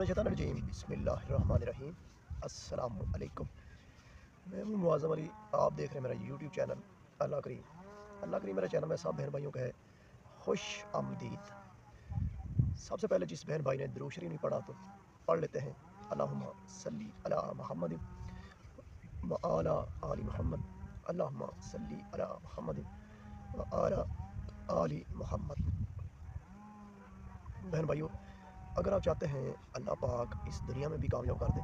शैतानिर्रजीम बिस्मिल्लाहिर्रहमानिर्रहीम। अस्सलाम वालेकुम। मैं हूँ मुआज़्ज़म अली। आप देख रहे हैं मेरा यूट्यूब चैनल अल्लाह करीम। अल्लाह करीम मेरे चैनल में सब बहन भाइयों का है खुश आमदीद। सबसे पहले जिस बहन भाई ने दुरूद शरीफ नहीं पढ़ा तो पढ़ लेते हैं। अल्लाहुम्मा सल्ली अला मुहम्मद व आला आली मुहम्मद। अल्लाहुम्मा सल्ली अला मुहम्मद व आला आली मुहम्मद। बहन भाइयों, अगर आप चाहते हैं अल्लाह पाक इस दुनिया में भी कामयाब कर दे,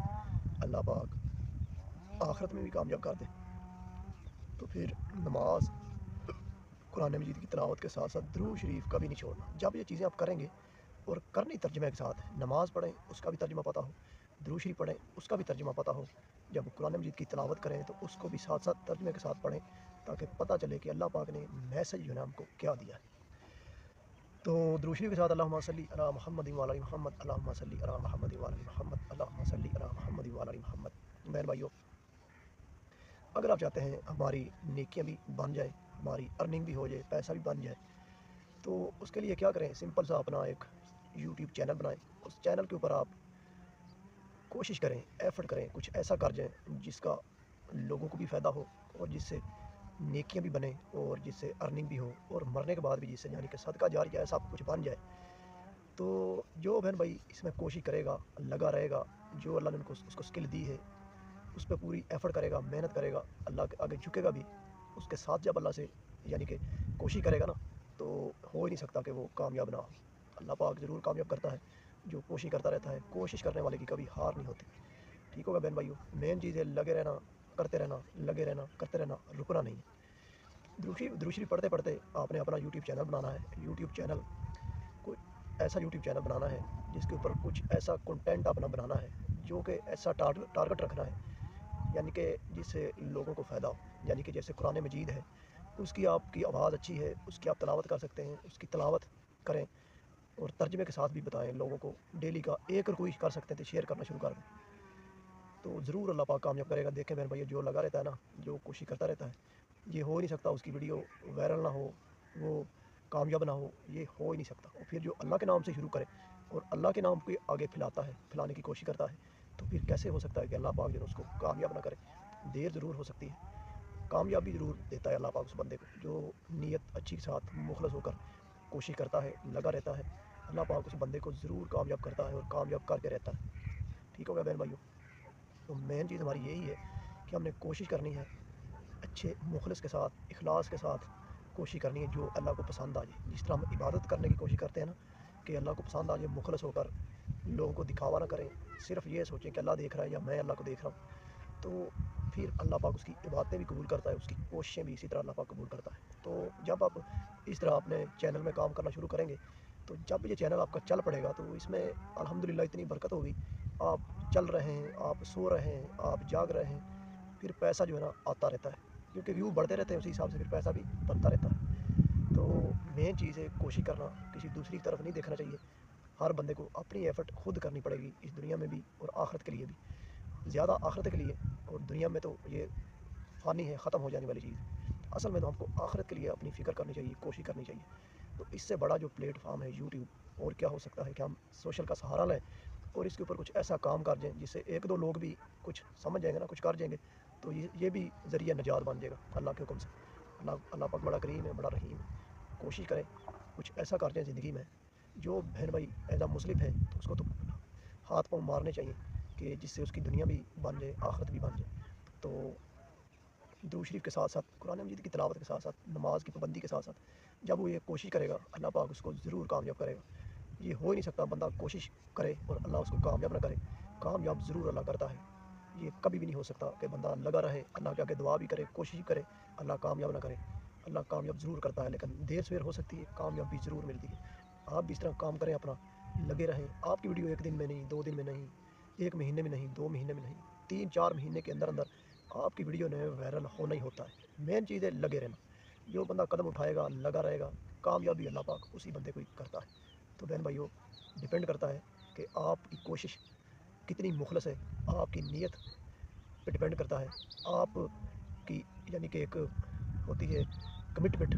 अल्लाह पाक आखिरत में भी कामयाब कर दे, तो फिर नमाज, कुरान मजीद की तिलावत के साथ साथ दुरूद शरीफ का भी नहीं छोड़ना। जब ये चीज़ें आप करेंगे और करनी तर्जुमे के साथ, नमाज पढ़ें उसका भी तर्जुमा पता हो, दुरूद शरीफ पढ़ें उसका भी तर्जुमा पता हो, जब कुरान मजीद की तिलावत करें तो उसको भी साथ साथ तर्जुमे के साथ पढ़ें, ताकि पता चले कि अल्लाह पाक ने मैसेज जो है ना हमको क्या दिया है। तो दुरूद शरीफ के साथ अल्लाहुम्मा सल्ली अला मुहम्मद व अला मुहम्मद, अल्लाहुम्मा सल्ली अला मुहम्मद व अला मुहम्मद, अल्लाहुम्मा सल्ली अला मुहम्मद व अला मुहम्मद। बहन भाइयों, अगर आप चाहते हैं हमारी नेकियां भी बन जाए, हमारी अर्निंग भी हो जाए, पैसा भी बन जाए, तो उसके लिए क्या करें? सिंपल सा अपना एक यूट्यूब चैनल बनाएं। उस चैनल के ऊपर आप कोशिश करें, एफर्ट करें, कुछ ऐसा कर जाएं जिसका लोगों को भी फ़ायदा हो और जिससे नेकियां भी बने और जिससे अर्निंग भी हो, और मरने के बाद भी जिससे यानी कि सदका जारिया ऐसा कुछ बन जाए। तो जो बहन भाई इसमें कोशिश करेगा, लगा रहेगा, जो अल्लाह ने उनको उसको स्किल दी है उस पे पूरी एफ़र्ट करेगा, मेहनत करेगा, अल्लाह के आगे झुकेगा भी, उसके साथ जब अल्लाह से यानी कि कोशिश करेगा ना, तो हो ही नहीं सकता कि वो कामयाब ना हो। अल्लाह पाक ज़रूर कामयाब करता है जो कोशिश करता रहता है। कोशिश करने वाले की कभी हार नहीं होती। ठीक होगा बहन भाइयों? मेन चीज़ है लगे रहना, करते रहना, लगे रहना, करते रहना, रुकना नहीं है। दुरूद शरीफ पढ़ते-पढ़ते आपने अपना यूट्यूब चैनल बनाना है। यूट्यूब चैनल कोई ऐसा यूट्यूब चैनल बनाना है जिसके ऊपर कुछ ऐसा कंटेंट अपना बनाना है, जो कि ऐसा टारगेट रखना है, यानी कि जिससे लोगों को फ़ायदा हो। यानी कि जैसे कुरान मजीद है, उसकी आपकी आवाज़ अच्छी है, उसकी आप तिलावत कर सकते हैं, उसकी तिलावत करें और तर्जुमे के साथ भी बताएं लोगों को। डेली का एक कोई कर सकते हैं तो शेयर करना शुरू कर दें, तो ज़रूर अल्लाह पाक कामयाब करेगा। देखें बहन भैया, जो लगा रहता है ना, जो कोशिश करता रहता है, ये हो ही नहीं सकता उसकी वीडियो वायरल ना हो, वो कामयाब ना हो, ये हो ही नहीं सकता। और फिर जो अल्लाह के नाम से शुरू करे और अल्लाह के नाम को आगे फैलाता है, फैलाने की कोशिश करता है, तो फिर कैसे हो सकता है कि अल्लाह पाक जो है उसको कामयाब ना करे? देर ज़रूर हो सकती है, कामयाबी ज़रूर देता है अल्लाह पाक उस बंदे को जो नीयत अच्छी के साथ मुखलस होकर कोशिश करता है, लगा रहता है। अल्लाह पाक उस बंदे को ज़रूर कामयाब करता है और कामयाब करके रहता है। ठीक हो गया बहन भाइयों? तो मेन चीज़ हमारी यही है कि हमने कोशिश करनी है अच्छे मुखलिस के साथ, इखलास के साथ कोशिश करनी है, जो अल्लाह को पसंद आ जाए। जिस तरह हम इबादत करने की कोशिश करते हैं ना, कि अल्लाह को पसंद आ जाए, मुखलिस होकर लोगों को दिखावा ना करें, सिर्फ़ ये सोचें कि अल्लाह देख रहा है या मैं अल्लाह को देख रहा हूँ, तो फिर अल्लाह पाक उसकी इबादतें भी कबूल करता है, उसकी कोशिशें भी इसी तरह अल्लाह पाक कबूल करता है। तो जब आप इस तरह अपने चैनल में काम करना शुरू करेंगे, तो जब ये चैनल आपका चल पड़ेगा, तो इसमें अल्हम्दुलिल्लाह इतनी बरकत होगी। आप चल रहे हैं, आप सो रहे हैं, आप जाग रहे हैं, फिर पैसा जो है ना आता रहता है, क्योंकि व्यू बढ़ते रहते हैं, उसी हिसाब से फिर पैसा भी बनता रहता है। तो मेन चीज़ है कोशिश करना, किसी दूसरी की तरफ नहीं देखना चाहिए। हर बंदे को अपनी एफ़र्ट खुद करनी पड़ेगी, इस दुनिया में भी और आखिरत के लिए भी। ज़्यादा आखिरत के लिए, और दुनिया में तो ये फ़ानी है, ख़त्म हो जाने वाली चीज़। असल में तो हमको आखिरत के लिए अपनी फ़िक्र करनी चाहिए, कोशिश करनी चाहिए। तो इससे बड़ा जो प्लेटफ़ॉर्म है यूट्यूब, और क्या हो सकता है कि हम सोशल का सहारा लें और इसके ऊपर कुछ ऐसा काम कर जाएँ जिससे 1-2 लोग भी कुछ समझ जाएँगे ना, कुछ कर जाएँगे, तो ये भी ज़रिया निजात बन जाएगा अल्लाह के हुक्म से। अल्लाह अल्लाह पाक बड़ा करीम है, बड़ा रहीम है। कोशिश करें कुछ ऐसा कर जाएँ ज़िंदगी में, जो बहन भाई एज़ अ मुस्लिम है तो उसको तो हाथ-पाँव मारने चाहिए कि जिससे उसकी दुनिया भी बन जाए, आखिरत भी बन जाए। तो दुरूद शरीफ के साथ-साथ, कुरान मजीद की तिलावत के साथ-साथ, नमाज की पाबंदी के साथ-साथ, जब वो ये कोशिश करेगा, अल्लाह पाक उसको ज़रूर कामयाब करेगा। ये हो ही नहीं सकता बंदा कोशिश करे और अल्लाह उसको कामयाब ना करे। कामयाब ज़रूर अल्लाह करता है। ये कभी भी नहीं हो सकता कि बंदा लगा रहे, अल्लाह के आगे दुआ भी करे, कोशिश भी करे, अल्लाह कामयाब ना करे। अल्लाह कामयाब ज़रूर करता है, लेकिन देर-सवेर हो सकती है, कामयाबी ज़रूर मिलती है। आप भी इस तरह काम करें अपना, लगे रहें। आपकी वीडियो 1 दिन में नहीं, 2 दिन में नहीं, 1 महीने में नहीं, 2 महीने में नहीं, 3-4 महीने के अंदर-अंदर आपकी वीडियो ने वायरल होना ही होता है। मेन चीज़ है लगे रहना। जो बंदा कदम उठाएगा, लगा रहेगा, कामयाबी अल्लाह पाक उसी बंदे को ही करता है। तो बहन भाइयों, डिपेंड करता है कि आपकी कोशिश कितनी मुखलस है, आपकी नीयत पे डिपेंड करता है। आपकी यानी कि एक होती है कमिटमेंट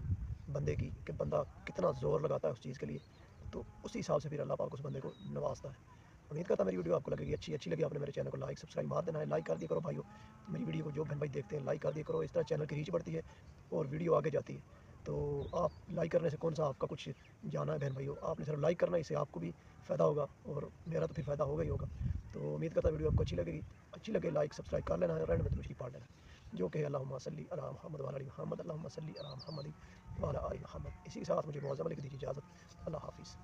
बंदे की, कि बंदा कितना ज़ोर लगाता है उस चीज़ के लिए, तो उसी हिसाब से फिर अल्लाह पाक उस बंदे को नवाज़ता है। امید کرتا ہوں میری ویڈیو آپ کو لگے گی اچھی لگی آپ نے میرے چینل کو لائک سبسکرائب مار دینا ہے، لائک کر دیا کرو بھائیو، میری ویڈیو کو جو بہن بھائی دیکھتے ہیں لائک کر دیا کرو، اس طرح چینل کی ریچ بڑھتی ہے اور ویڈیو آگے جاتی ہے۔ تو آپ لائک کرنے سے کون سا آپ کا کچھ جانا ہے بہن بھائیو، آپ نے صرف لائک کرنا ہے، اس سے آپ کو بھی فائدہ ہوگا اور میرا تو پھر فائدہ ہوگا ہی ہوگا۔ تو امید کرتا ویڈیو آپ کو اچھی لگے لائک سبسکرائب کر لینا ہے اور اینڈ میں درود پڑھ لینا ہے، جو کہ اللہم صلی علی محمد وعلی محمد، اللہم صلی علی محمد وعلی آل محمد۔ اسی کے ساتھ مجھے معذب علی کی دیجیے اجازت، اللہ حافظ۔